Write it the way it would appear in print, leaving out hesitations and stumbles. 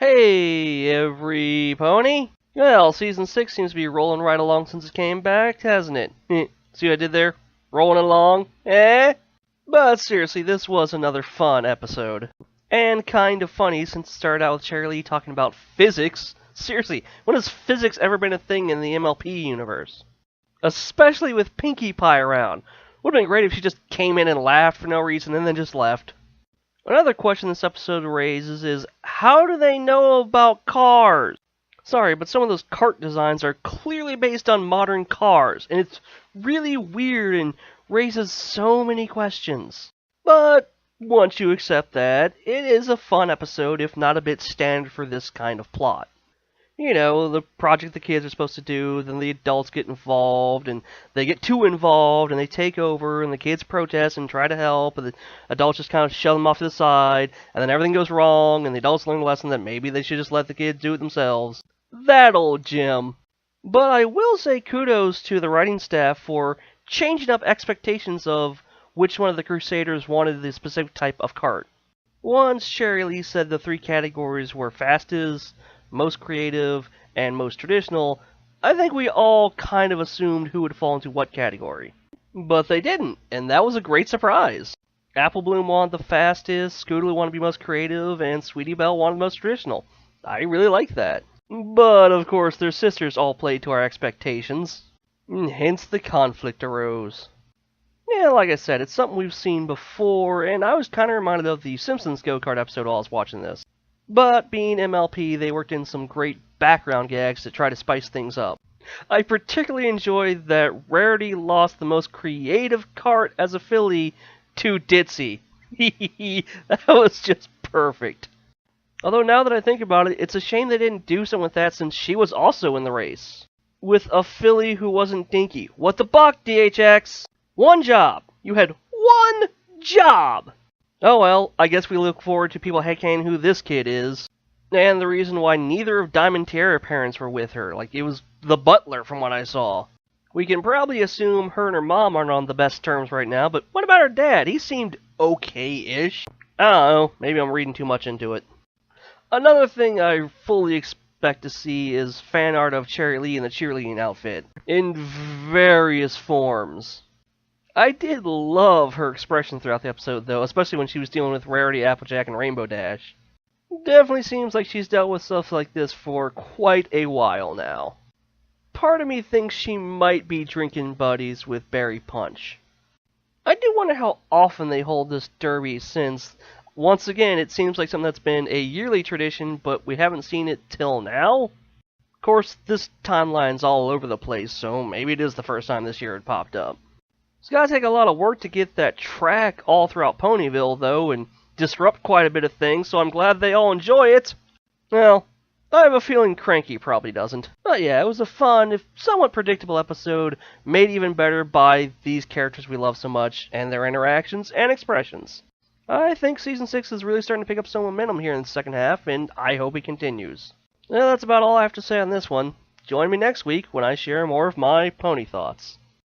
Hey, every pony! Well, Season 6 seems to be rolling right along since it came back, hasn't it? See what I did there? Rolling along, eh? But seriously, this was another fun episode. And kind of funny since it started out with Cherry Lee talking about physics. Seriously, when has physics ever been a thing in the MLP universe? Especially with Pinkie Pie around. Would have been great if she just came in and laughed for no reason and then just left. Another question this episode raises is, how do they know about cars? Sorry, but some of those cart designs are clearly based on modern cars, and it's really weird and raises so many questions. But once you accept that, it is a fun episode, if not a bit standard for this kind of plot. You know, the project the kids are supposed to do, then the adults get involved, and they get too involved, and they take over, and the kids protest and try to help, and the adults just kind of shove them off to the side, and then everything goes wrong, and the adults learn the lesson that maybe they should just let the kids do it themselves. That old Jim. But I will say kudos to the writing staff for changing up expectations of which one of the Crusaders wanted the specific type of cart. Once Cherry Lee said the three categories were fastest, most creative, and most traditional, I think we all kind of assumed who would fall into what category. But they didn't, and that was a great surprise. Apple Bloom wanted the fastest, Scootaloo wanted to be most creative, and Sweetie Belle wanted the most traditional. I really like that. But, of course, their sisters all played to our expectations. Hence the conflict arose. Yeah, like I said, it's something we've seen before, and I was kind of reminded of the Simpsons Go-Kart episode while I was watching this. But being MLP, they worked in some great background gags to try to spice things up. I particularly enjoyed that Rarity lost the most creative cart as a filly to Ditzy. That was just perfect. Although now that I think about it, it's a shame they didn't do something with that since she was also in the race. With a filly who wasn't dinky. What the buck, DHX? One job! You had one job! Oh well, I guess we look forward to people headcanon who this kid is. And the reason why neither of Diamond Tiara parents were with her. Like, it was the butler from what I saw. We can probably assume her and her mom aren't on the best terms right now, but what about her dad? He seemed okay-ish. I don't know, maybe I'm reading too much into it. Another thing I fully expect to see is fan art of Cherry Lee in the cheerleading outfit. In various forms. I did love her expression throughout the episode, though, especially when she was dealing with Rarity, Applejack, and Rainbow Dash. Definitely seems like she's dealt with stuff like this for quite a while now. Part of me thinks she might be drinking buddies with Berry Punch. I do wonder how often they hold this derby since, once again, it seems like something that's been a yearly tradition, but we haven't seen it till now. Of course, this timeline's all over the place, so maybe it is the first time this year it popped up. It's gotta take a lot of work to get that track all throughout Ponyville, though, and disrupt quite a bit of things, so I'm glad they all enjoy it. Well, I have a feeling Cranky probably doesn't. But yeah, it was a fun, if somewhat predictable episode, made even better by these characters we love so much, and their interactions and expressions. I think Season 6 is really starting to pick up some momentum here in the second half, and I hope it continues. Well, that's about all I have to say on this one. Join me next week when I share more of my pony thoughts.